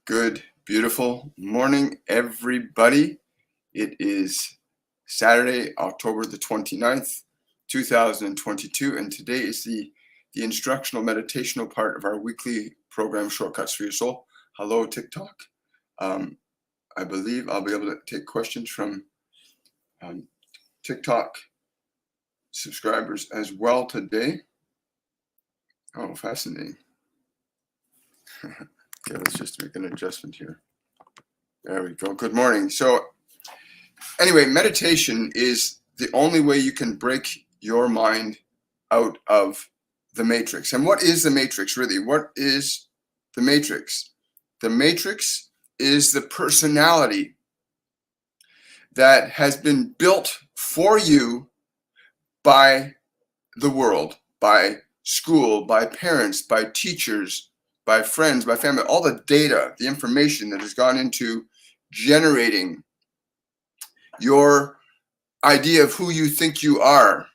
Good, beautiful morning, everybody. It is Saturday, October the 29th, 2022, and today is the instructional meditational part of our weekly program, Shortcuts for Your Soul. Hello, TikTok. I believe I'll be able to take questions from TikTok subscribers as well today. Oh, fascinating. Okay, let's just make an adjustment here. There we go. Good morning. So anyway, meditation is the only way you can break your mind out of the matrix. And what is the matrix really? What is the matrix? The matrix is the personality that has been built for you by the world, by school, by parents, by teachers, by friends, by family, all the data, the information that has gone into generating your idea of who you think you are.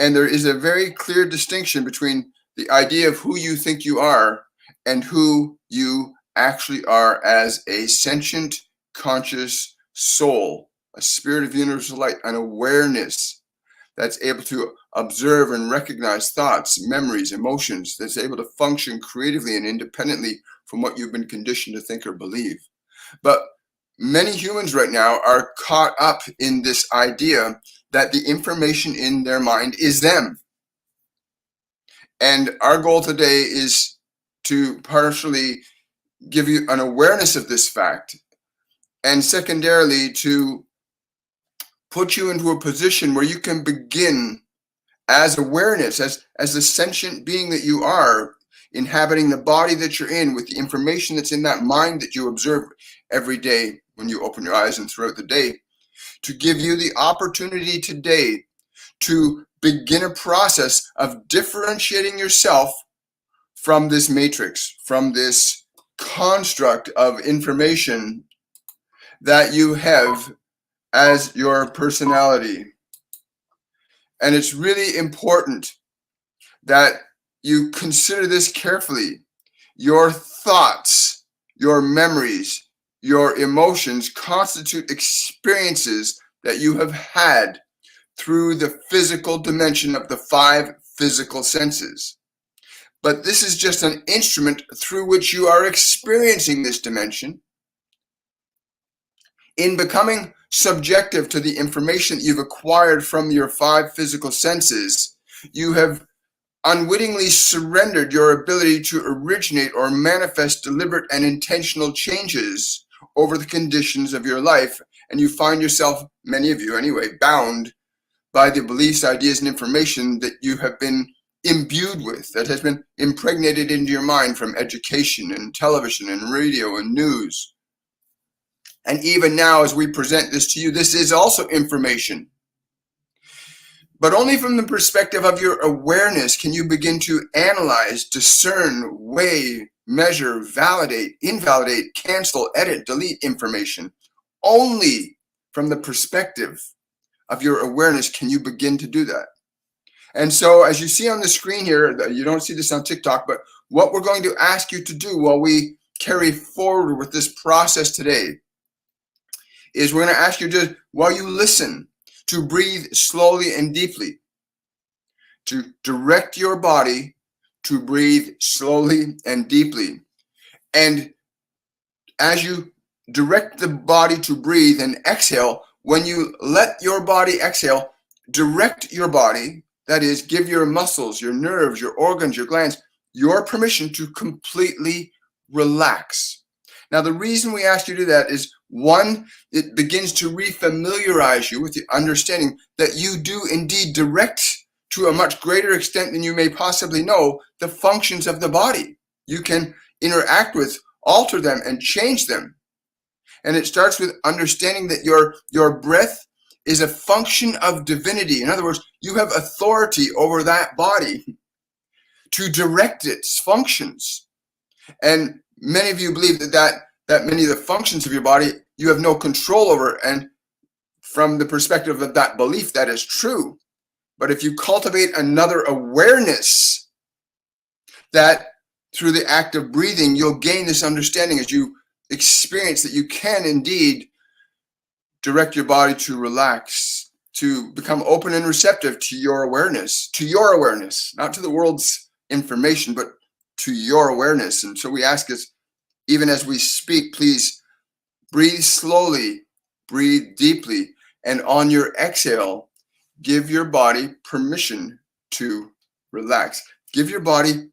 And there is a very clear distinction between the idea of who you think you are and who you actually are as a sentient, conscious soul, a spirit of universal light, an awareness that's able to observe and recognize thoughts, memories, emotions, that's able to function creatively and independently from what you've been conditioned to think or believe. But many humans right now are caught up in this idea that the information in their mind is them. And our goal today is to partially give you an awareness of this fact, and secondarily to put you into a position where you can begin as awareness, as the sentient being that you are, inhabiting the body that you're in with the information that's in that mind that you observe every day when you open your eyes and throughout the day, to give you the opportunity today to begin a process of differentiating yourself from this matrix, from this construct of information that you have as your personality. And it's really important that you consider this carefully. Your thoughts, your memories, your emotions constitute experiences that you have had through the physical dimension of the 5 physical senses. But this is just an instrument through which you are experiencing this dimension. In becoming subjective to the information you've acquired from your 5 physical senses, you have unwittingly surrendered your ability to originate or manifest deliberate and intentional changes over the conditions of your life, and you find yourself, many of you anyway, bound by the beliefs, ideas, and information that you have been imbued with, that has been impregnated into your mind from education and television and radio and news. And even now, as we present this to you, this is also information. But only from the perspective of your awareness can you begin to analyze, discern, weigh, measure, validate, invalidate, cancel, edit, delete information. Only from the perspective of your awareness can you begin to do that. And so, as you see on the screen here, you don't see this on TikTok, but what we're going to ask you to do while we carry forward with this process today is we're going to ask you to, while you listen, to breathe slowly and deeply, to direct your body to breathe slowly and deeply. And as you direct the body to breathe and exhale, when you let your body exhale, direct your body, that is, give your muscles, your nerves, your organs, your glands, your permission to completely relax. Now, the reason we ask you to do that is, one, it begins to refamiliarize you with the understanding that you do indeed direct, to a much greater extent than you may possibly know, the functions of the body. You can interact with, alter them, and change them. And it starts with understanding that your breath is a function of divinity. In other words, you have authority over that body to direct its functions. And many of you believe that many of the functions of your body you have no control over. And from the perspective of that belief, that is true. But if you cultivate another awareness that through the act of breathing, you'll gain this understanding as you experience that you can indeed direct your body to relax, to become open and receptive to your awareness, not to the world's information, but to your awareness. And so we ask us, even as we speak, please breathe slowly, breathe deeply, and on your exhale, give your body permission to relax. Give your body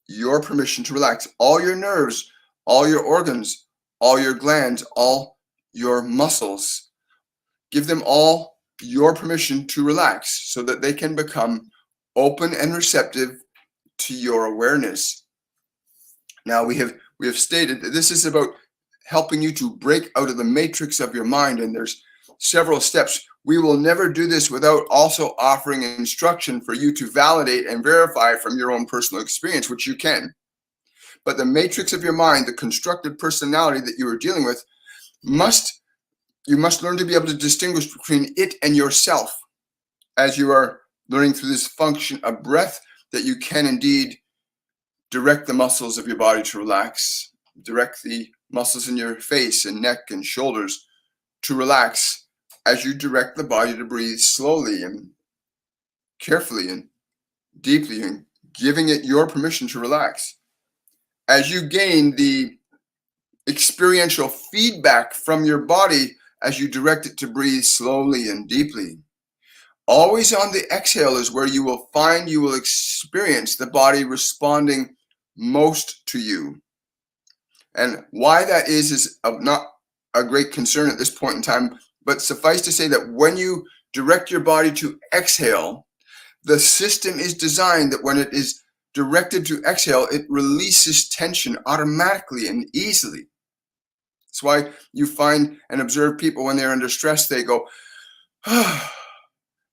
your permission to relax. All your nerves, all your organs, all your glands, all your muscles. Give them all your permission to relax so that they can become open and receptive to your awareness. Now we have stated that this is about helping you to break out of the matrix of your mind, and there's several steps. We will never do this without also offering instruction for you to validate and verify from your own personal experience, which you can. But the matrix of your mind, the constructed personality that you are dealing with, you must learn to be able to distinguish between it and yourself as you are learning through this function of breath, that you can indeed direct the muscles of your body to relax, direct the muscles in your face and neck and shoulders to relax as you direct the body to breathe slowly and carefully and deeply, and giving it your permission to relax. As you gain the experiential feedback from your body as you direct it to breathe slowly and deeply. Always on the exhale is where you will experience the body responding most to you. And why that is not a great concern at this point in time, but suffice to say that when you direct your body to exhale, the system is designed that when it is directed to exhale, it releases tension automatically and easily. That's why you find and observe people when they're under stress, they go,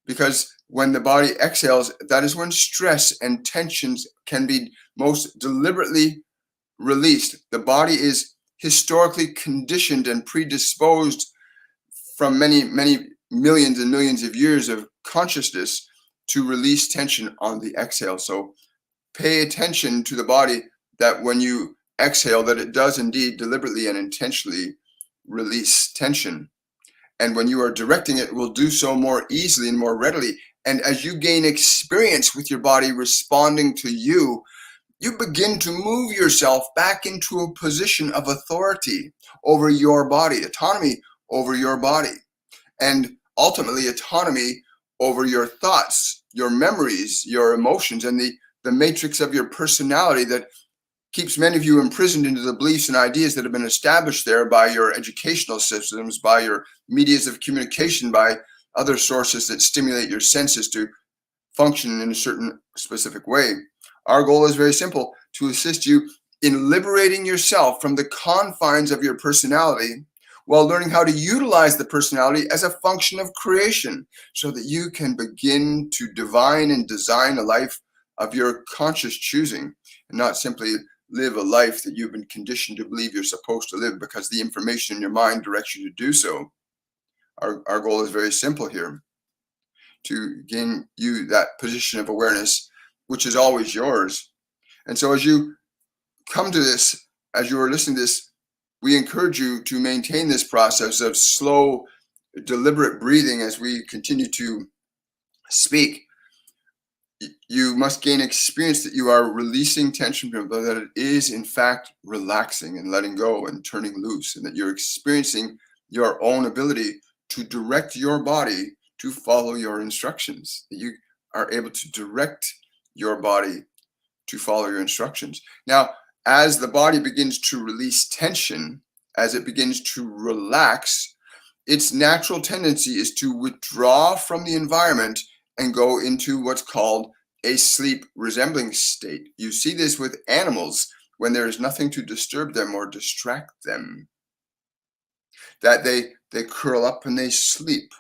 because when the body exhales, that is when stress and tensions can be most deliberately released. The body is historically conditioned and predisposed from many, many millions and millions of years of consciousness to release tension on the exhale. So pay attention to the body, that when you exhale, that it does indeed deliberately and intentionally release tension. And when you are directing it, it will do so more easily and more readily. And as you gain experience with your body responding to you, you begin to move yourself back into a position of authority over your body, autonomy over your body, and ultimately autonomy over your thoughts, your memories, your emotions, and the matrix of your personality that keeps many of you imprisoned into the beliefs and ideas that have been established there by your educational systems, by your medias of communication, by other sources that stimulate your senses to function in a certain specific way. Our goal is very simple: to assist you in liberating yourself from the confines of your personality while learning how to utilize the personality as a function of creation, so that you can begin to divine and design a life of your conscious choosing, and not simply live a life that you've been conditioned to believe you're supposed to live because the information in your mind directs you to do so. Our goal is very simple here: to gain you that position of awareness, which is always yours. And so as you come to this, as you are listening to this, we encourage you to maintain this process of slow, deliberate breathing as we continue to speak. You must gain experience that you are releasing tension, but that it is in fact relaxing and letting go and turning loose, and that you're experiencing your own ability to direct your body to follow your instructions, that you are able to direct your body to follow your instructions. Now, as the body begins to release tension, as it begins to relax, its natural tendency is to withdraw from the environment and go into what's called a sleep resembling state. You see this with animals when there is nothing to disturb them or distract them, that they curl up and they sleep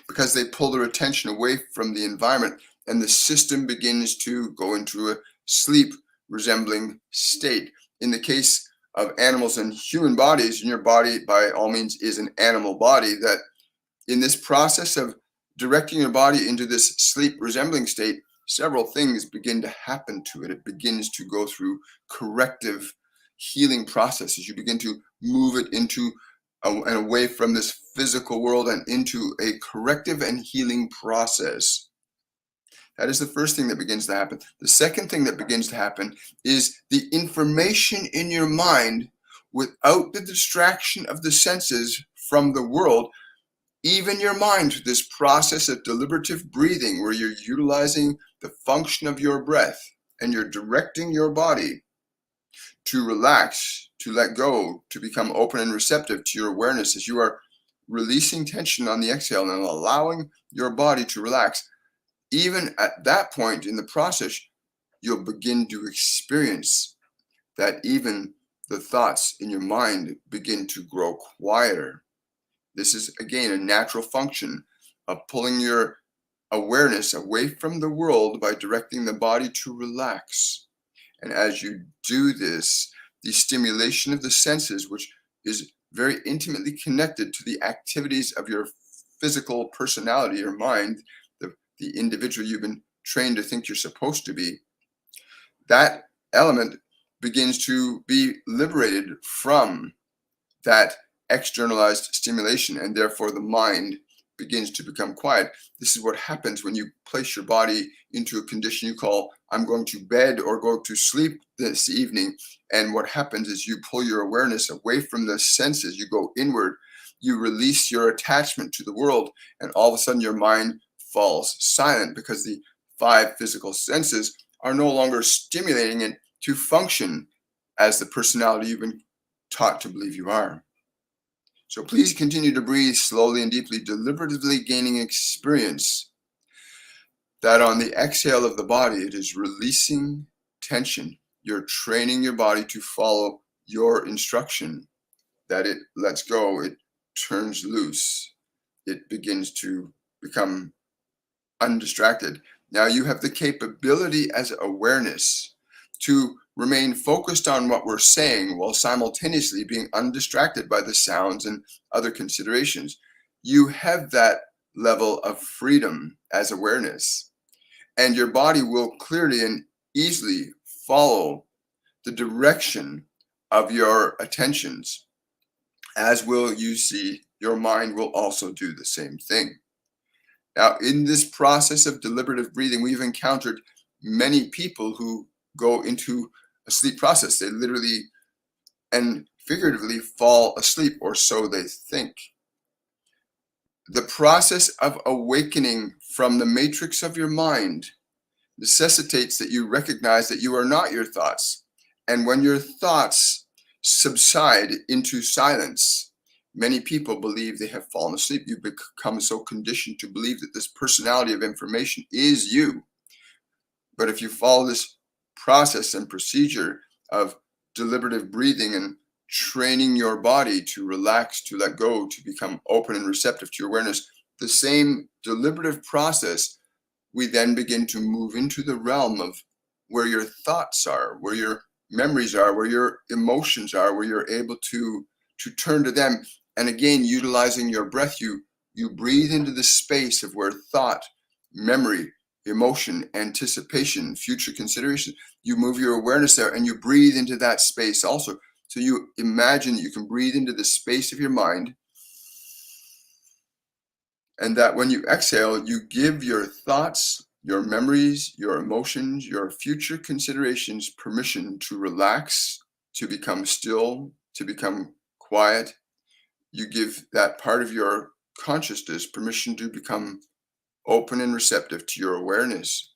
because they pull their attention away from the environment, and the system begins to go into a sleep resembling state. In the case of animals and human bodies, and your body by all means is an animal body, that in this process of directing your body into this sleep resembling state, several things begin to happen to it. It begins to go through corrective healing processes. You begin to move it into and away from this physical world and into a corrective and healing process. That is the first thing that begins to happen. The second thing that begins to happen is the information in your mind, without the distraction of the senses from the world, even your mind, through this process of deliberative breathing, where you're utilizing the function of your breath and you're directing your body to relax, to let go, to become open and receptive to your awareness as you are releasing tension on the exhale and allowing your body to relax. Even at that point in the process, you'll begin to experience that even the thoughts in your mind begin to grow quieter. This is, again, a natural function of pulling your awareness away from the world by directing the body to relax. And as you do this, the stimulation of the senses, which is very intimately connected to the activities of your physical personality, your mind, the individual you've been trained to think you're supposed to be, that element begins to be liberated from that externalized stimulation, and therefore the mind begins to become quiet. This is what happens when you place your body into a condition you call, I'm going to bed or go to sleep this evening. And what happens is you pull your awareness away from the senses, you go inward, you release your attachment to the world, and all of a sudden your mind falls silent because the five physical senses are no longer stimulating it to function as the personality you've been taught to believe you are. So please continue to breathe slowly and deeply, deliberatively gaining experience that on the exhale of the body, it is releasing tension. You're training your body to follow your instruction, that it lets go, it turns loose, it begins to become undistracted. Now you have the capability as awareness to remain focused on what we're saying while simultaneously being undistracted by the sounds and other considerations. You have that level of freedom as awareness, and your body will clearly and easily follow the direction of your attentions, as will you see your mind will also do the same thing. Now, in this process of deliberative breathing, we've encountered many people who go into a sleep process. They literally and figuratively fall asleep, or so they think. The process of awakening from the matrix of your mind necessitates that you recognize that you are not your thoughts. And when your thoughts subside into silence, many people believe they have fallen asleep. You become so conditioned to believe that this personality of information is you. But if you follow this process and procedure of deliberative breathing and training your body to relax, to let go, to become open and receptive to your awareness, the same deliberative process, we then begin to move into the realm of where your thoughts are, where your memories are, where your emotions are, where you're able to turn to them. And again, utilizing your breath, you breathe into the space of where thought, memory, emotion, anticipation, future consideration, you move your awareness there and you breathe into that space also. So you imagine that you can breathe into the space of your mind, and that when you exhale, you give your thoughts, your memories, your emotions, your future considerations permission to relax, to become still, to become quiet. You give that part of your consciousness permission to become open and receptive to your awareness.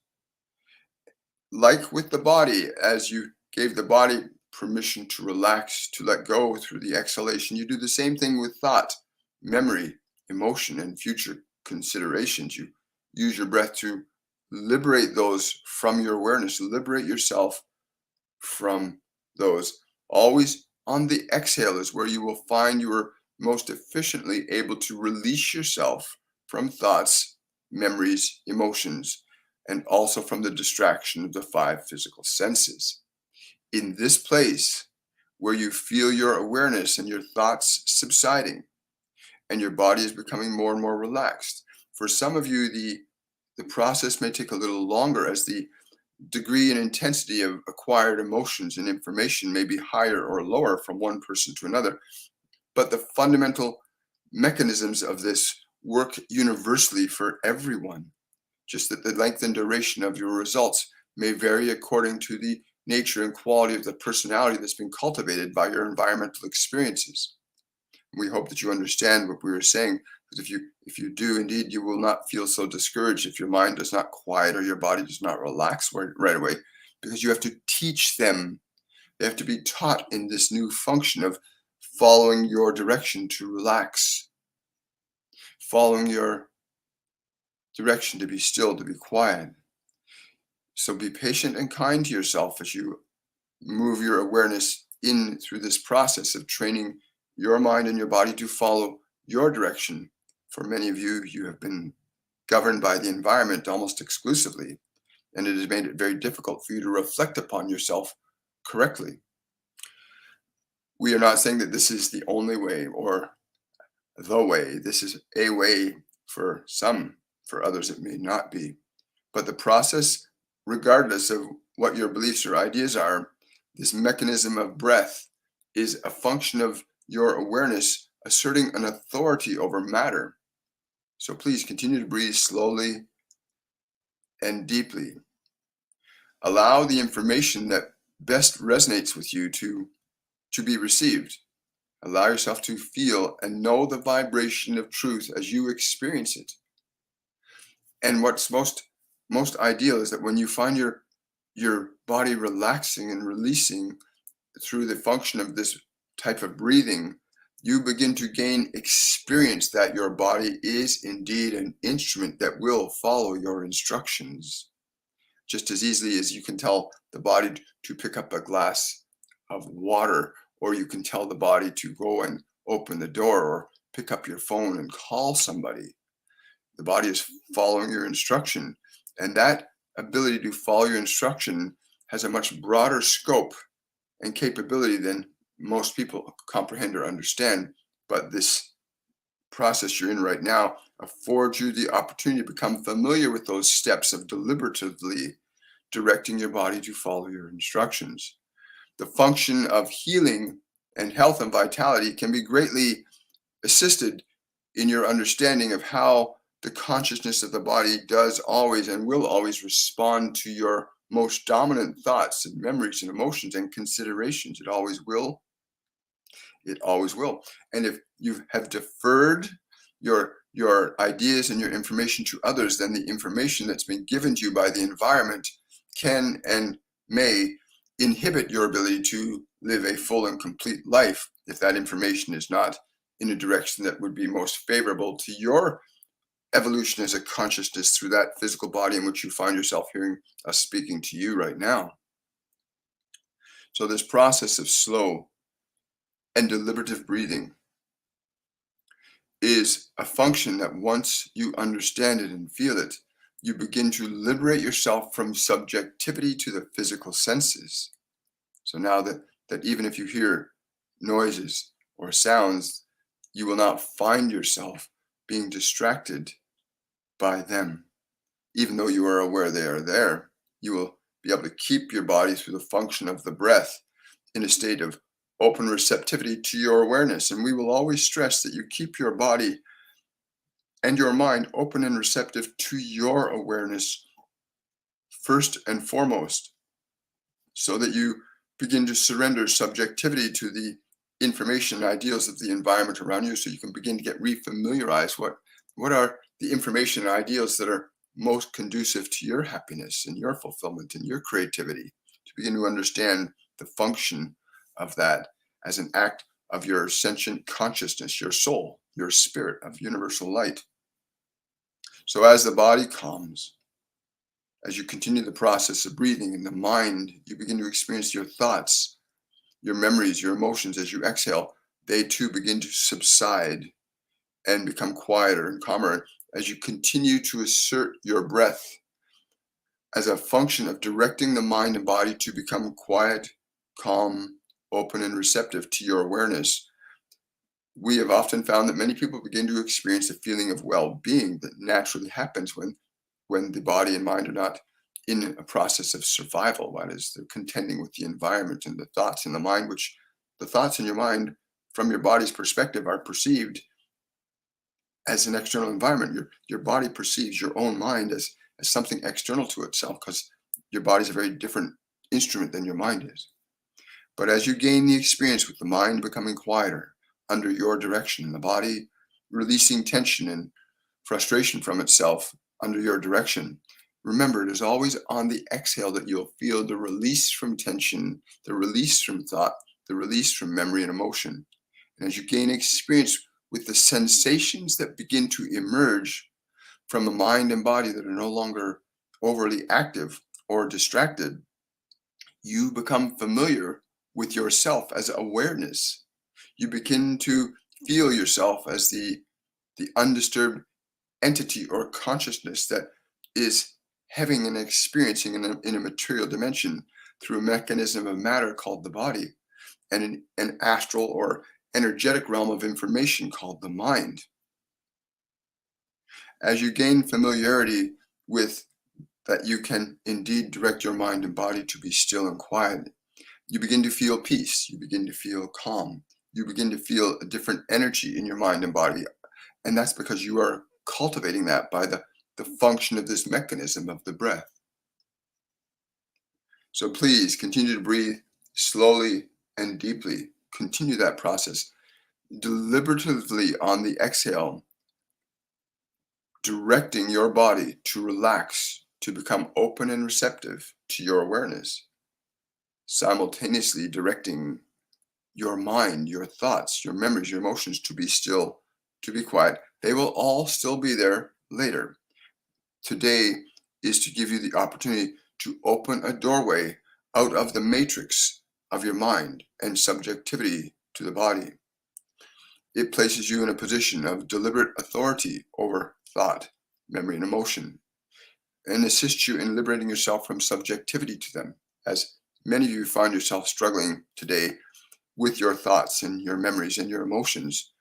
Like with the body, as you gave the body permission to relax, to let go through the exhalation, you do the same thing with thought, memory, emotion, and future considerations. You use your breath to liberate those from your awareness, liberate yourself from those. Always on the exhale is where you will find you are most efficiently able to release yourself from thoughts, memories, emotions, and also from the distraction of the five physical senses. In this place where you feel your awareness and your thoughts subsiding and your body is becoming more and more relaxed. For some of you, the The process may take a little longer as the degree and intensity of acquired emotions and information may be higher or lower from one person to another, but the fundamental mechanisms of this work universally for everyone. Just that the length and duration of your results may vary according to the nature and quality of the personality that's been cultivated by your environmental experiences. We hope that you understand what we were saying, because if you do, indeed, you will not feel so discouraged if your mind does not quiet or your body does not relax right away, because you have to teach them. They have to be taught in this new function of following your direction to relax, following your direction to be still, to be quiet. So be patient and kind to yourself as you move your awareness in through this process of training your mind and your body to follow your direction. For many of you, you have been governed by the environment almost exclusively, and it has made it very difficult for you to reflect upon yourself correctly. We are not saying that this is the only way or the way. This is a way for some, for others it may not be. But the process, regardless of what your beliefs or ideas are, this mechanism of breath is a function of your awareness asserting an authority over matter. So please continue to breathe slowly and deeply. Allow the information that best resonates with you to be received. Allow yourself to feel and know the vibration of truth as you experience it. And what's most ideal is that when you find your body relaxing and releasing through the function of this type of breathing, you begin to gain experience that your body is indeed an instrument that will follow your instructions. Just as easily as you can tell the body to pick up a glass of water, or you can tell the body to go and open the door or pick up your phone and call somebody. The body is following your instruction, and that ability to follow your instruction has a much broader scope and capability than most people comprehend or understand. But this process you're in right now affords you the opportunity to become familiar with those steps of deliberatively directing your body to follow your instructions. The function of healing and health and vitality can be greatly assisted in your understanding of how the consciousness of the body does always and will always respond to your most dominant thoughts and memories and emotions and considerations. It always will. It always will. And if you have deferred your ideas and your information to others, then the information that's been given to you by the environment can and may inhibit your ability to live a full and complete life if that information is not in a direction that would be most favorable to your evolution as a consciousness through that physical body in which you find yourself hearing us speaking to you right now. So this process of slow and deliberative breathing is a function that once you understand it and feel it, you begin to liberate yourself from subjectivity to the physical senses. So now that even if you hear noises or sounds, you will not find yourself being distracted by them. Even though you are aware they are there, you will be able to keep your body through the function of the breath in a state of open receptivity to your awareness. And we will always stress that you keep your body and your mind open and receptive to your awareness first and foremost, so that you begin to surrender subjectivity to the information and ideals of the environment around you, so you can begin to get refamiliarized what are the information and ideals that are most conducive to your happiness and your fulfillment and your creativity, to begin to understand the function of that as an act of your sentient consciousness, your soul, your spirit of universal light. So as the body calms, as you continue the process of breathing in the mind, you begin to experience your thoughts, your memories, your emotions. As you exhale, they too begin to subside and become quieter and calmer as you continue to assert your breath as a function of directing the mind and body to become quiet, calm, open, and receptive to your awareness. We have often found that many people begin to experience a feeling of well-being that naturally happens when when the body and mind are not in a process of survival. That is, they're contending with the environment and the thoughts in the mind, which the thoughts in your mind, from your body's perspective, are perceived as an external environment. Your body perceives your own mind as something external to itself, because your body is a very different instrument than your mind is. But as you gain the experience with the mind becoming quieter under your direction, and the body releasing tension and frustration from itself under your direction, remember, it is always on the exhale that you'll feel the release from tension, the release from thought, the release from memory and emotion. And as you gain experience with the sensations that begin to emerge from the mind and body that are no longer overly active or distracted, you become familiar with yourself as awareness. You begin to feel yourself as the undisturbed entity or consciousness that is having and experiencing in a material dimension through a mechanism of matter called the body, and an astral or energetic realm of information called the mind. As you gain familiarity with that you can indeed direct your mind and body to be still and quiet, you begin to feel peace, you begin to feel calm, you begin to feel a different energy in your mind and body. And that's because you are cultivating that by the function of this mechanism of the breath. So please continue to breathe slowly and deeply. Continue that process. Deliberatively on the exhale, directing your body to relax, to become open and receptive to your awareness. Simultaneously directing your mind, your thoughts, your memories, your emotions to be still, to be quiet. They will all still be there later. Today is to give you the opportunity to open a doorway out of the matrix of your mind and subjectivity to the body. It places you in a position of deliberate authority over thought, memory, and emotion, and assists you in liberating yourself from subjectivity to them, as many of you find yourself struggling today with your thoughts and your memories and your emotions.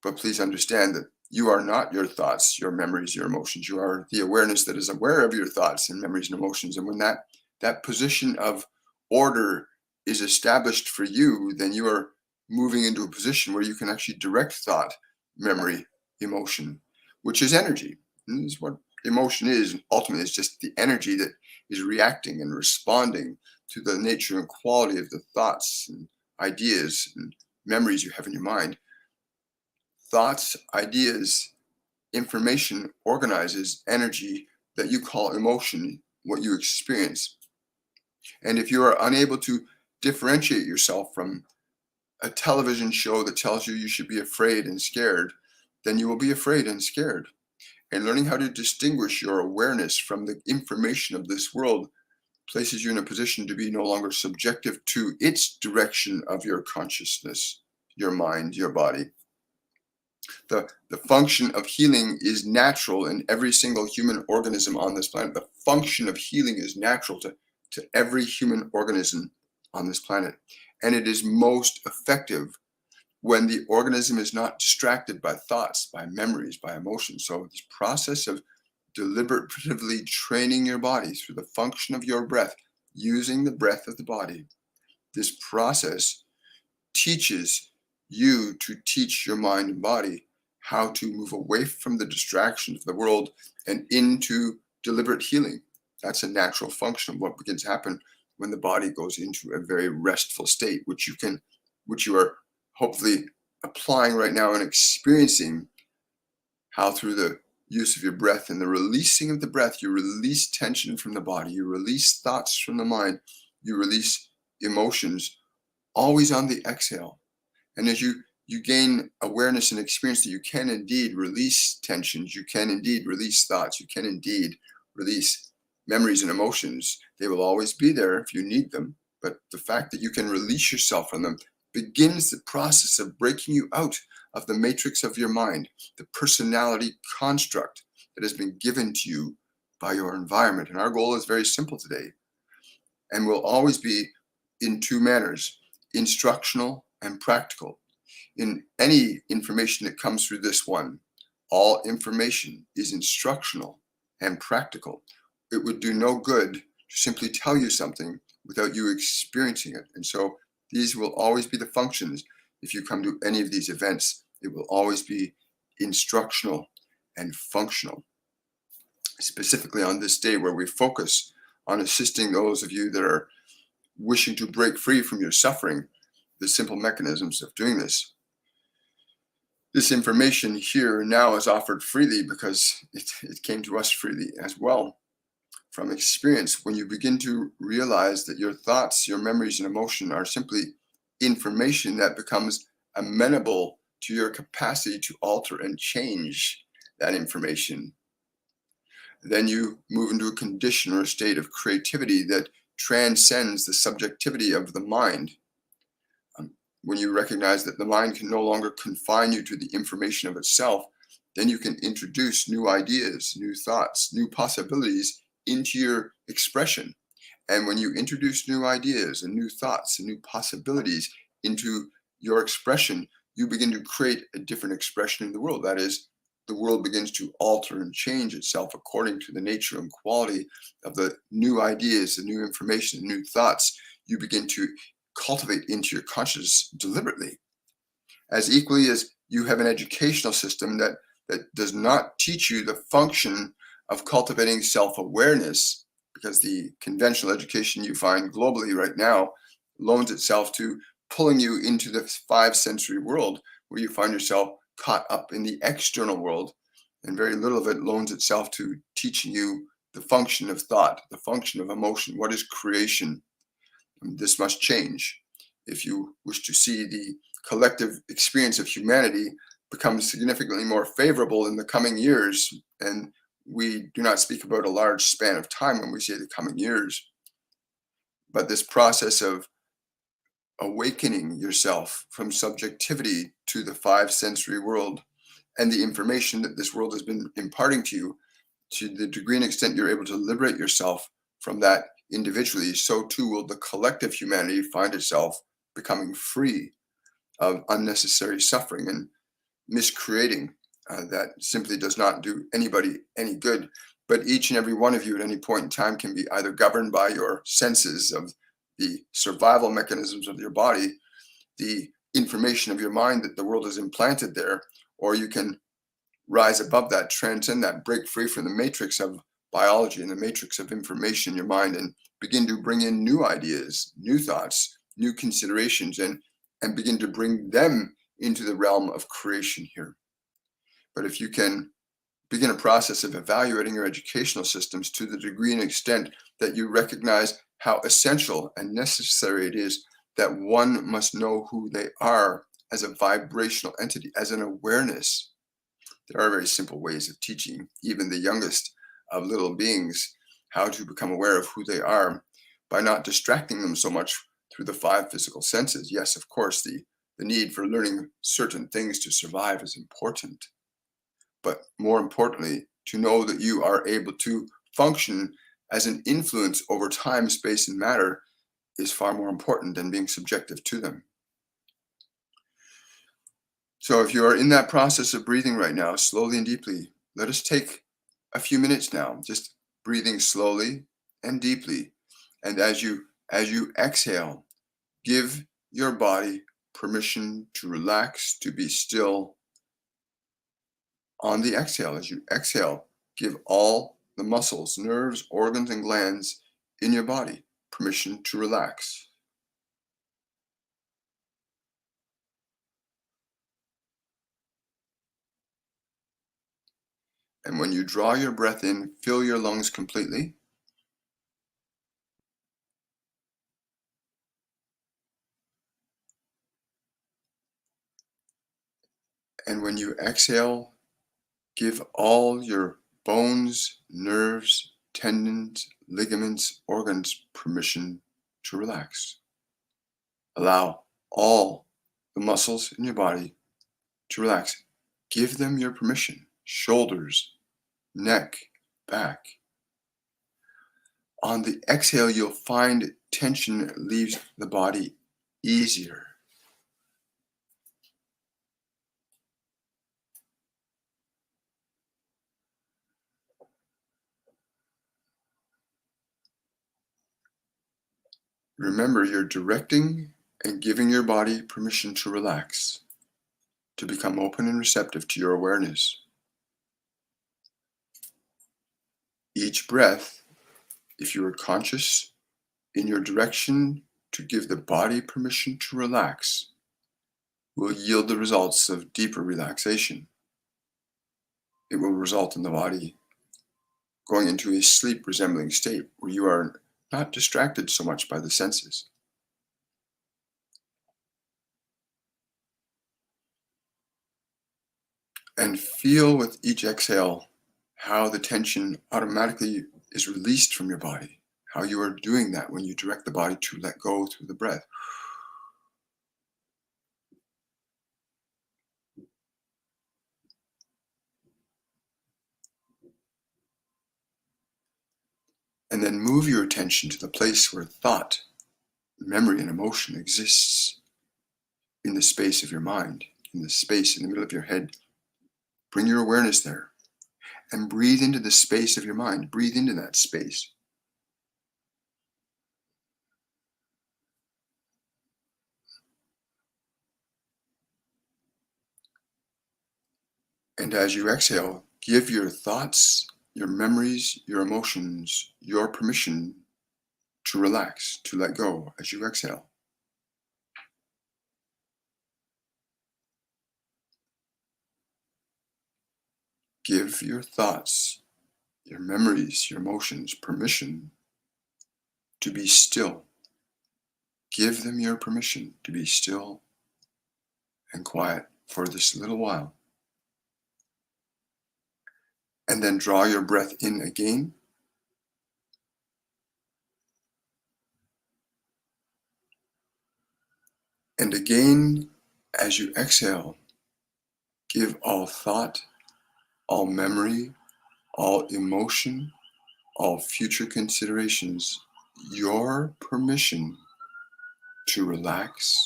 But please understand that you are not your thoughts, your memories, your emotions. You are the awareness that is aware of your thoughts and memories and emotions. And when that position of order is established for you, then you are moving into a position where you can actually direct thought, memory, emotion, which is energy. And this is what emotion is. Ultimately, it's just the energy that is reacting and responding to the nature and quality of the thoughts and ideas and memories you have in your mind. Thoughts, ideas, information organizes energy that you call emotion, what you experience. And if you are unable to differentiate yourself from a television show that tells you you should be afraid and scared, then you will be afraid and scared. And learning how to distinguish your awareness from the information of this world places you in a position to be no longer subjective to its direction of your consciousness, your mind, your body. The function of healing is natural in every single human organism on this planet. The function of healing is natural to every human organism on this planet. And it is most effective when the organism is not distracted by thoughts, by memories, by emotions. So this process of deliberatively training your body through the function of your breath, using the breath of the body, this process teaches you to teach your mind and body how to move away from the distractions of the world and into deliberate healing. That's a natural function of what begins to happen when the body goes into a very restful state, which you are hopefully applying right now and experiencing, how through the use of your breath and the releasing of the breath, you release tension from the body, you release thoughts from the mind, you release emotions, always on the exhale. And as you gain awareness and experience that you can indeed release tensions, you can indeed release thoughts, you can indeed release memories and emotions. They will always be there if you need them. But the fact that you can release yourself from them begins the process of breaking you out of the matrix of your mind, the personality construct that has been given to you by your environment. And our goal is very simple today, and will always be in two manners: instructional and practical. In any information that comes through this one, all information is instructional and practical. It would do no good to simply tell you something without you experiencing it. And so these will always be the functions. If you come to any of these events, it will always be instructional and functional. Specifically on this day where we focus on assisting those of you that are wishing to break free from your suffering, the simple mechanisms of doing this. This information here now is offered freely because it came to us freely as well. From experience, when you begin to realize that your thoughts, your memories, and emotion are simply information that becomes amenable to your capacity to alter and change that information, then you move into a condition or a state of creativity that transcends the subjectivity of the mind. When you recognize that the mind can no longer confine you to the information of itself, then you can introduce new ideas, new thoughts, new possibilities into your expression. And when you introduce new ideas and new thoughts and new possibilities into your expression, you begin to create a different expression in the world. That is, the world begins to alter and change itself according to the nature and quality of the new ideas, the new information, the new thoughts you begin to cultivate into your consciousness deliberately. As equally as you have an educational system that does not teach you the function of cultivating self-awareness, because the conventional education you find globally right now loans itself to pulling you into the five sensory world where you find yourself caught up in the external world, and very little of it loans itself to teaching you the function of thought, the function of emotion. What is creation? This must change if you wish to see the collective experience of humanity become significantly more favorable in the coming years. And we do not speak about a large span of time when we say the coming years, but this process of awakening yourself from subjectivity to the five sensory world and the information that this world has been imparting to you, to the degree and extent you're able to liberate yourself from that individually, so too will the collective humanity find itself becoming free of unnecessary suffering and miscreating that simply does not do anybody any good. But each and every one of you at any point in time can be either governed by your senses of the survival mechanisms of your body, the information of your mind that the world has implanted there, or you can rise above that, transcend that, break free from the matrix of biology and the matrix of information in your mind, and begin to bring in new ideas, new thoughts, new considerations, and begin to bring them into the realm of creation here. But if you can begin a process of evaluating your educational systems to the degree and extent that you recognize how essential and necessary it is that one must know who they are as a vibrational entity, as an awareness. There are very simple ways of teaching even the youngest of little beings how to become aware of who they are by not distracting them so much through the five physical senses. Yes, of course, the need for learning certain things to survive is important. But more importantly, to know that you are able to function as an influence over time, space, and matter is far more important than being subjective to them. So if you are in that process of breathing right now, slowly and deeply, let us take a few minutes now, just breathing slowly and deeply. And as you exhale, give your body permission to relax, to be still. On the exhale, as you exhale, give all the muscles, nerves, organs, and glands in your body permission to relax. And when you draw your breath in, fill your lungs completely. And when you exhale, give all your bones, nerves, tendons, ligaments, organs permission to relax. Allow all the muscles in your body to relax. Give them your permission. Shoulders, neck, back. On the exhale, you'll find tension leaves the body easier. Remember, you're directing and giving your body permission to relax, to become open and receptive to your awareness. Each breath, if you are conscious in your direction to give the body permission to relax, will yield the results of deeper relaxation. It will result in the body going into a sleep resembling state where you are not distracted so much by the senses. And feel with each exhale how the tension automatically is released from your body, how you are doing that when you direct the body to let go through the breath. And then move your attention to the place where thought, memory, and emotion exists in the space of your mind, in the space in the middle of your head. Bring your awareness there and breathe into the space of your mind. Breathe into that space. And as you exhale, give your thoughts, your memories, your emotions, your permission to relax, to let go as you exhale. Give your thoughts, your memories, your emotions permission to be still. Give them your permission to be still and quiet for this little while. And then draw your breath in again. And again, as you exhale, give all thought, all memory, all emotion, all future considerations your permission to relax,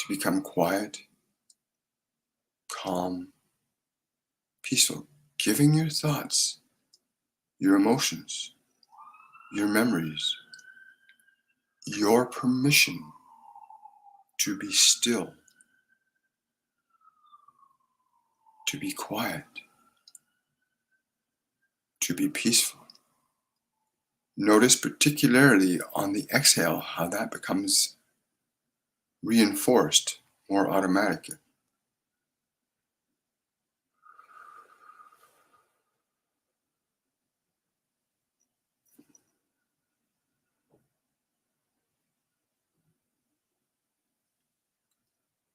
to become quiet, calm, peaceful. Giving your thoughts, your emotions, your memories, your permission to be still, to be quiet, to be peaceful. Notice particularly on the exhale how that becomes reinforced, more automatic.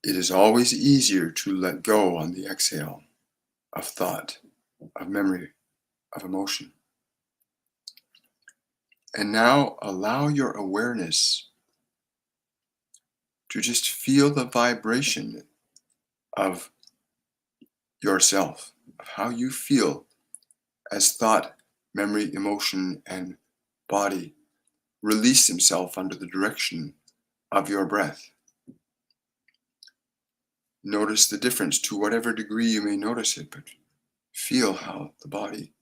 It is always easier to let go on the exhale of thought, of memory, of emotion. And now allow your awareness to just feel the vibration of yourself, of how you feel as thought, memory, emotion, and body release themselves under the direction of your breath. Notice the difference to whatever degree you may notice it, but feel how the body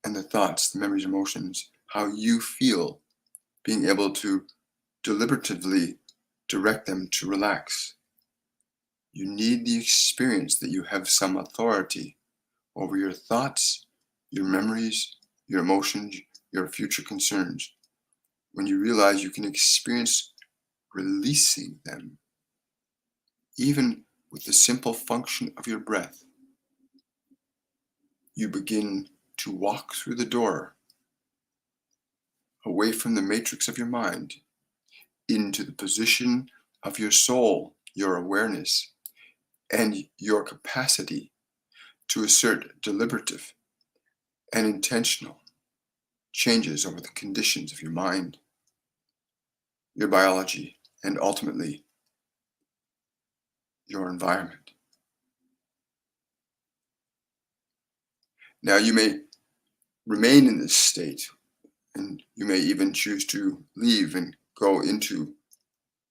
and the thoughts, the memories, emotions, how you feel being able to deliberatively direct them to relax. You need the experience that you have some authority over your thoughts, your memories, your emotions, your future concerns. When you realize you can experience releasing them, even with the simple function of your breath, you begin to walk through the door away from the matrix of your mind into the position of your soul, your awareness, and your capacity to assert deliberative and intentional changes over the conditions of your mind, your biology, and ultimately your environment. Now, you may remain in this state, and you may even choose to leave and go into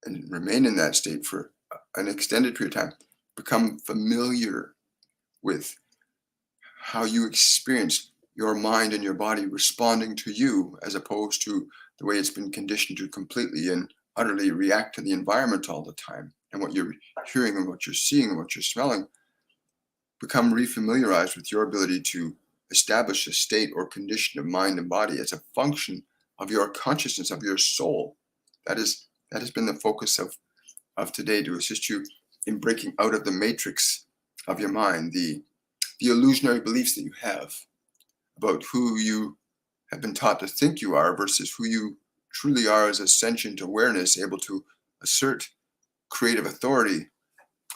and remain in that state for an extended period of time. Become familiar with how you experience your mind and your body responding to you, as opposed to the way it's been conditioned to completely and utterly react to the environment all the time, and what you're hearing and what you're seeing and what you're smelling. Become refamiliarized with your ability to establish a state or condition of mind and body as a function of your consciousness, of your soul. That has been the focus of today, to assist you in breaking out of the matrix of your mind, the illusionary beliefs that you have about who you have been taught to think you are versus who you truly are as a sentient awareness, able to assert creative authority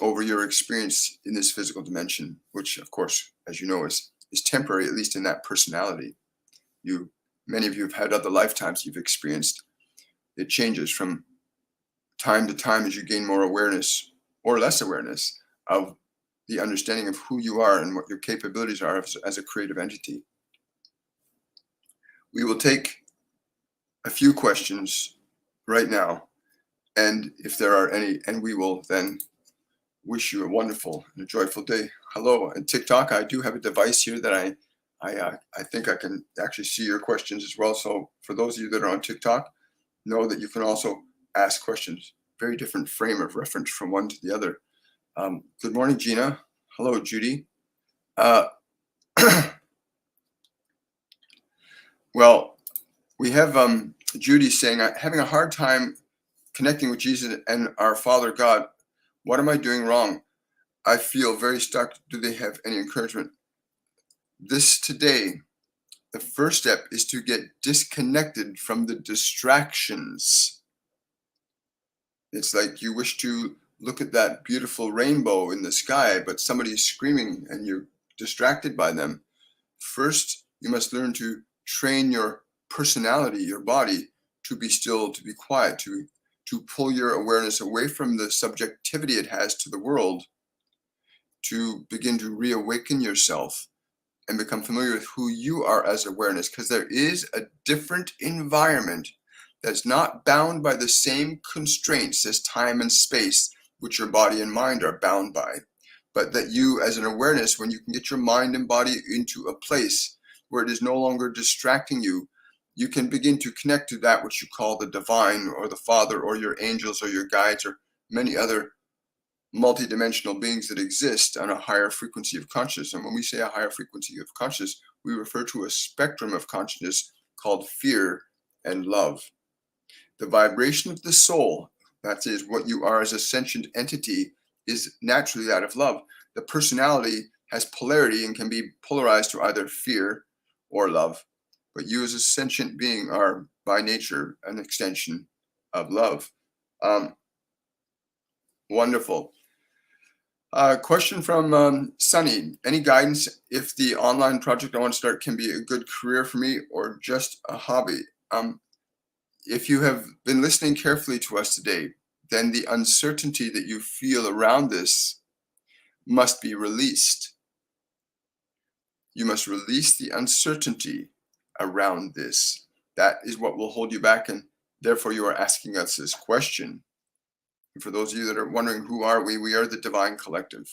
over your experience in this physical dimension, which, of course, as you know, is temporary, at least in that personality. Many of you have had other lifetimes you've experienced. It changes from time to time as you gain more awareness or less awareness of the understanding of who you are and what your capabilities are as a creative entity. We will take a few questions right now, and if there are any, and we will then wish you a wonderful and a joyful day. Hello, and TikTok, I do have a device here that I think I can actually see your questions as well. So for those of you that are on TikTok, know that you can also ask questions. Very different frame of reference from one to the other. Good morning, Gina. Hello, Judy. Well, we have Judy saying, having a hard time connecting with Jesus and our Father God. What am I doing wrong? I feel very stuck. Do they have any encouragement? This today, the first step is to get disconnected from the distractions. It's like you wish to look at that beautiful rainbow in the sky, but somebody's screaming and you're distracted by them. First, you must learn to train your personality, your body, to be still, to be quiet, to pull your awareness away from the subjectivity it has to the world, to begin to reawaken yourself and become familiar with who you are as awareness, because there is a different environment that's not bound by the same constraints as time and space, which your body and mind are bound by. But that you, as an awareness, when you can get your mind and body into a place where it is no longer distracting you, you can begin to connect to that which you call the divine or the Father or your angels or your guides or many other multidimensional beings that exist on a higher frequency of consciousness. And when we say a higher frequency of consciousness, we refer to a spectrum of consciousness called fear and love. The vibration of the soul, that is what you are as a sentient entity, is naturally that of love. The personality has polarity and can be polarized to either fear or love. But you as a sentient being are by nature an extension of love. Wonderful. Question from Sunny. Any guidance if the online project I want to start can be a good career for me or just a hobby? If you have been listening carefully to us today, then the uncertainty that you feel around this must be released. You must release the uncertainty around this. That is what will hold you back, and therefore you are asking us this question. And for those of you that are wondering, who are we? We are the Divine Collective.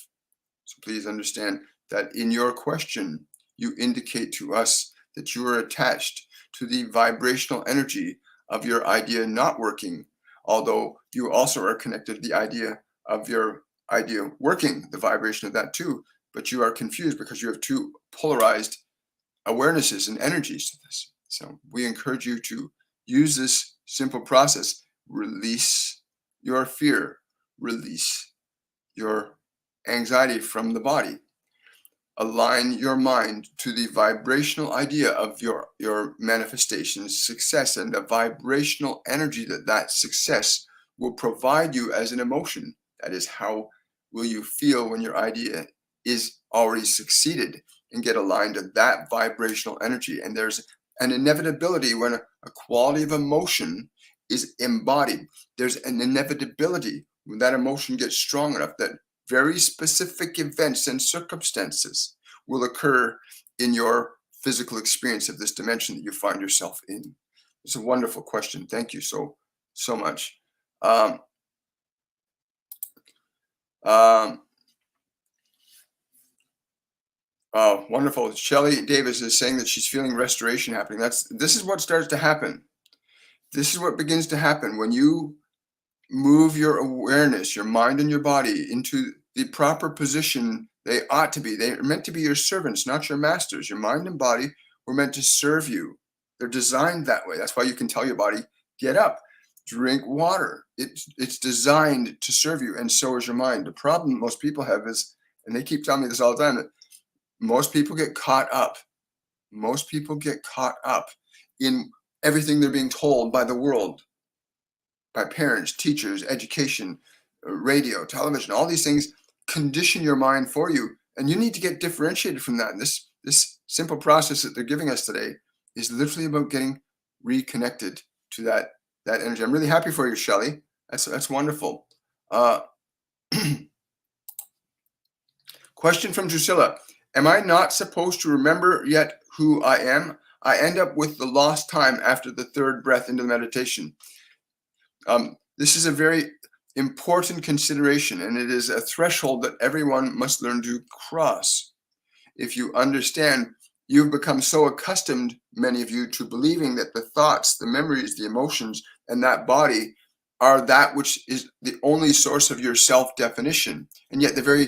So please understand that in your question, you indicate to us that you are attached to the vibrational energy of your idea not working, although you also are connected to the idea of your idea working, the vibration of that too. But you are confused because you have two polarized awarenesses and energies to this. So we encourage you to use this simple process. Release your fear, release your anxiety from the body. Align your mind to the vibrational idea of your manifestation's success and the vibrational energy that success will provide you as an emotion. That is, how will you feel when your idea is already succeeded, and get aligned to that vibrational energy. And there's an inevitability when a quality of emotion is embodied. There's an inevitability when that emotion gets strong enough that very specific events and circumstances will occur in your physical experience of this dimension that you find yourself in. It's a wonderful question. Thank you so much. Oh, wonderful. Shelley Davis is saying that she's feeling restoration happening. This is what starts to happen. This is what begins to happen when you move your awareness, your mind and your body into the proper position they ought to be. They're meant to be your servants, not your masters. Your mind and body were meant to serve you. They're designed that way. That's why you can tell your body, get up, drink water. It's designed to serve you, and so is your mind. The problem most people have is, and they keep telling me this all the time, that most people get caught up. Most people get caught up in everything they're being told by the world, by parents, teachers, education, radio, television. All these things condition your mind for you, and you need to get differentiated from that. And this simple process that they're giving us today is literally about getting reconnected to that energy. I'm really happy for you, Shelley. That's wonderful. Question from Drusilla. Am I not supposed to remember yet who I am? I end up with the lost time after the third breath into the meditation. This is a very important consideration, and it is a threshold that everyone must learn to cross. If you understand, you've become so accustomed, many of you, to believing that the thoughts, the memories, the emotions, and that body are that which is the only source of your self-definition. And yet the very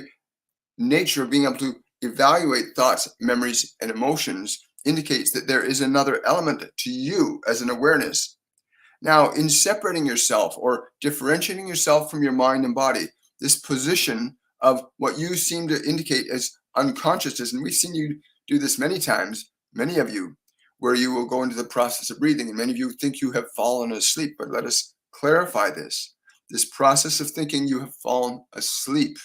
nature of being able to evaluate thoughts, memories, and emotions indicates that there is another element to you as an awareness. Now, in separating yourself or differentiating yourself from your mind and body, this position of what you seem to indicate as unconsciousness, and we've seen you do this many times, many of you, where you will go into the process of breathing, and many of you think you have fallen asleep, but let us clarify this. This process of thinking you have fallen asleep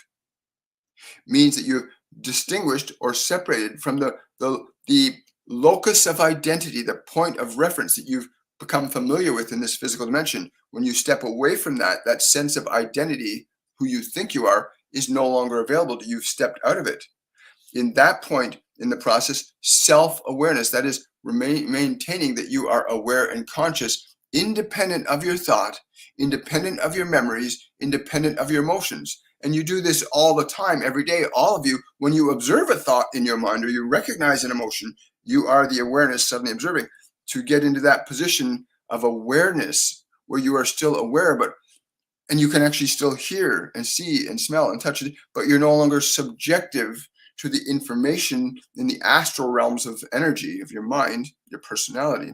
means that you've distinguished or separated from the locus of identity, the point of reference that you've become familiar with in this physical dimension. When you step away from that sense of identity, who you think you are, is no longer available to you. You've stepped out of it. In that point in the process, self-awareness, that is maintaining that you are aware and conscious, independent of your thought, independent of your memories, independent of your emotions. And you do this all the time, every day. All of you, when you observe a thought in your mind or you recognize an emotion, you are the awareness suddenly observing. To get into that position of awareness where you are still aware, and you can actually still hear and see and smell and touch it, but you're no longer subjective to the information in the astral realms of energy of your mind, your personality.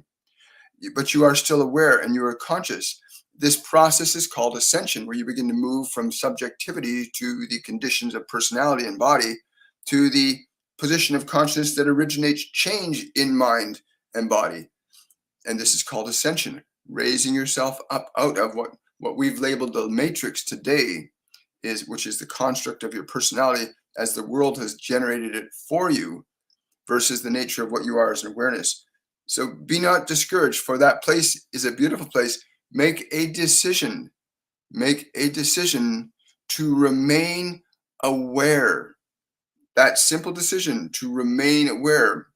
But you are still aware and you are conscious. This process is called ascension, where you begin to move from subjectivity to the conditions of personality and body to the position of consciousness that originates change in mind and body. And this is called ascension, raising yourself up out of what we've labeled the matrix today, which is the construct of your personality as the world has generated it for you, versus the nature of what you are as an awareness. So be not discouraged, for that place is a beautiful place. Make a decision. Make a decision to remain aware. That simple decision to remain aware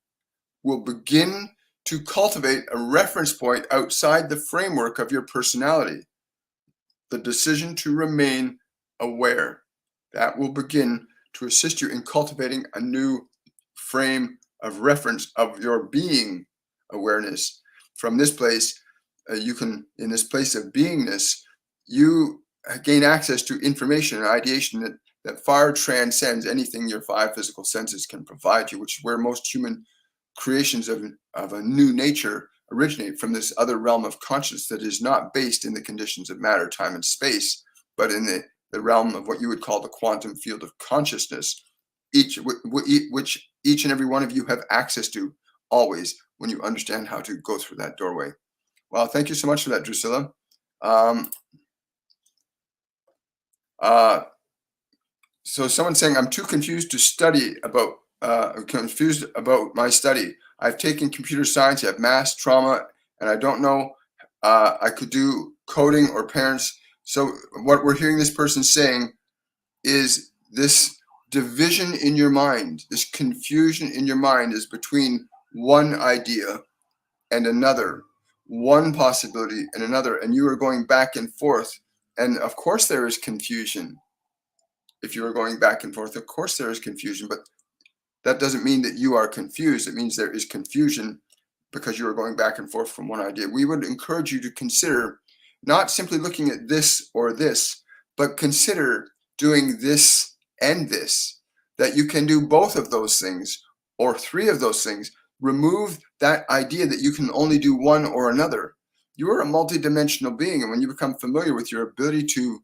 will begin to cultivate a reference point outside the framework of your personality. The decision to remain aware. That will begin to assist you in cultivating a new frame of reference of your being awareness. From this place, in this place of beingness, you gain access to information and ideation that far transcends anything your five physical senses can provide you, which is where most human creations of a new nature originate, from this other realm of consciousness that is not based in the conditions of matter, time, and space, but in the realm of what you would call the quantum field of consciousness, which each and every one of you have access to always when you understand how to go through that doorway. Well, thank you so much for that, Drusilla. So someone's saying, I'm too confused to study about, confused about my study. I've taken computer science, I have math, trauma, and I don't know, I could do coding or parents. So what we're hearing this person saying is this division in your mind, this confusion in your mind is between one idea and another, one possibility and another, and you are going back and forth. And of course there is confusion. If you are going back and forth, of course there is confusion, but that doesn't mean that you are confused. It means there is confusion because you are going back and forth from one idea. We would encourage you to consider not simply looking at this or this, but consider doing this and this, that you can do both of those things or three of those things. Remove that idea that you can only do one or another. You are a multidimensional being, and when you become familiar with your ability to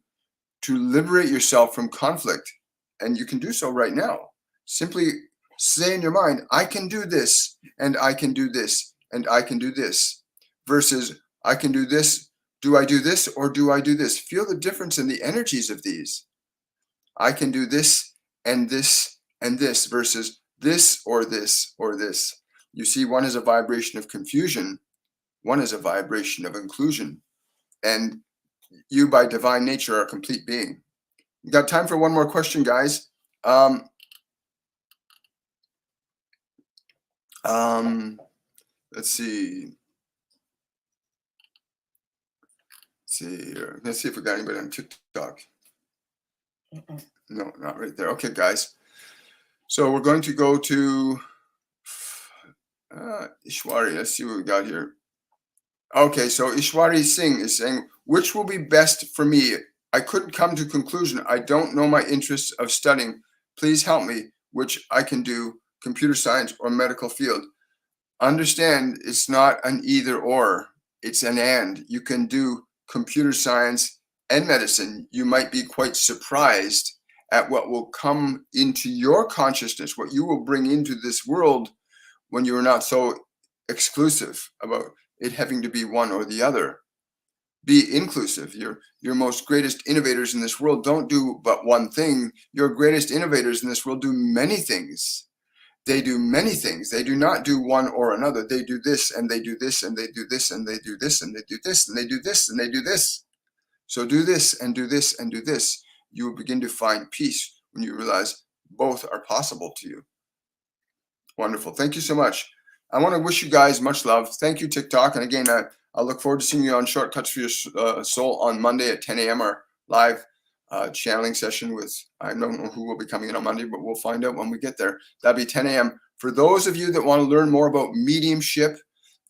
liberate yourself from conflict, and you can do so right now, simply say in your mind, I can do this, and I can do this, and I can do this, versus I can do this. Do I do this or do I do this? Feel the difference in the energies of these. I can do this and this and this versus this or this or this. You see, one is a vibration of confusion, one is a vibration of inclusion. And you, by divine nature, are a complete being. We got time for one more question, guys. Let's see. Let's see if we got anybody on TikTok. No, not right there. Okay, guys. So we're going to go to Ishwari. Let's see what we got here. Okay, so Ishwari Singh is saying, which will be best for me? I couldn't come to conclusion. I don't know my interests of studying. Please help me, which I can do, computer science or medical field. Understand, it's not an either or, it's an and. You can do computer science and medicine. You might be quite surprised at what will come into your consciousness, what you will bring into this world when you are not so exclusive about it having to be one or the other. Be inclusive. Your most greatest innovators in this world don't do but one thing. Your greatest innovators in this world do many things. They do many things. They do not do one or another. They do this and they do this and they do this and they do this and they do this and they do this and they do this. So do this and do this and do this. You will begin to find peace when you realize both are possible to you. Wonderful. Thank you so much. I want to wish you guys much love. Thank you, TikTok. And again, I look forward to seeing you on Shortcuts for Your Soul on Monday at 10 a.m. our live channeling session with, I don't know who will be coming in on Monday, but we'll find out when we get there. That'll be 10 a.m. For those of you that want to learn more about mediumship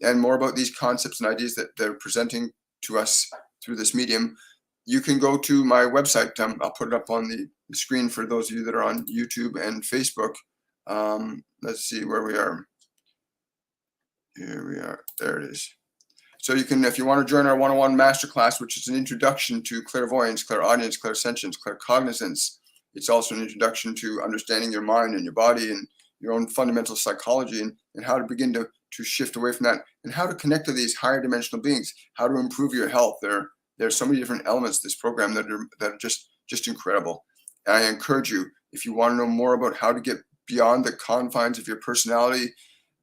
and more about these concepts and ideas that they're presenting to us through this medium, you can go to my website. I'll put it up on the screen for those of you that are on YouTube and Facebook. Let's see where we are. Here we are. There it is. So you can, if you want to join our one-on-one masterclass, which is an introduction to clairvoyance, clairaudience, clairsentience, claircognizance. It's also an introduction to understanding your mind and your body and your own fundamental psychology and how to begin to shift away from that and how to connect to these higher dimensional beings, how to improve your health. There are so many different elements to this program that are just incredible. And I encourage you, if you want to know more about how to get beyond the confines of your personality,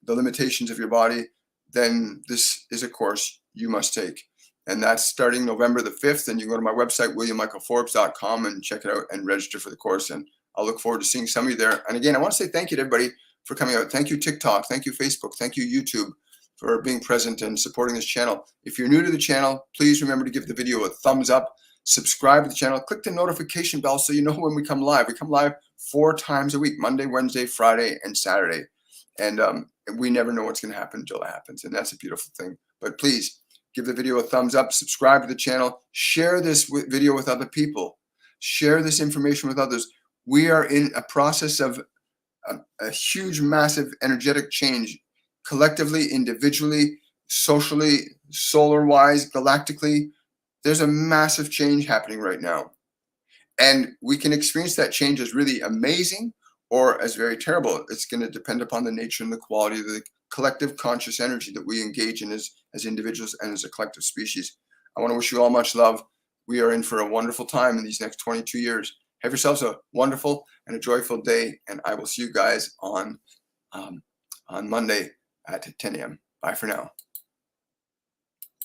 the limitations of your body, then this is a course you must take. And that's starting November the 5th. And you can go to my website, williammichaelforbes.com, and check it out and register for the course. And I'll look forward to seeing some of you there. And again, I want to say thank you to everybody for coming out. Thank you, TikTok. Thank you, Facebook. Thank you, YouTube, for being present and supporting this channel. If you're new to the channel, please remember to give the video a thumbs up, subscribe to the channel, click the notification bell so you know when we come live. We come live 4 times a week, Monday, Wednesday, Friday, and Saturday. And we never know what's going to happen until it happens. And that's a beautiful thing. But please give the video a thumbs up, subscribe to the channel, share this video with other people, share this information with others. We are in a process of a huge, massive energetic change, collectively, individually, socially, solar-wise, galactically. There's a massive change happening right now. And we can experience that change as really amazing or as very terrible. It's going to depend upon the nature and the quality of the collective conscious energy that we engage in as individuals and as a collective species. I want to wish you all much love. We are in for a wonderful time in these next 22 years. Have yourselves a wonderful and a joyful day, and I will see you guys on Monday at 10 a.m. Bye for now.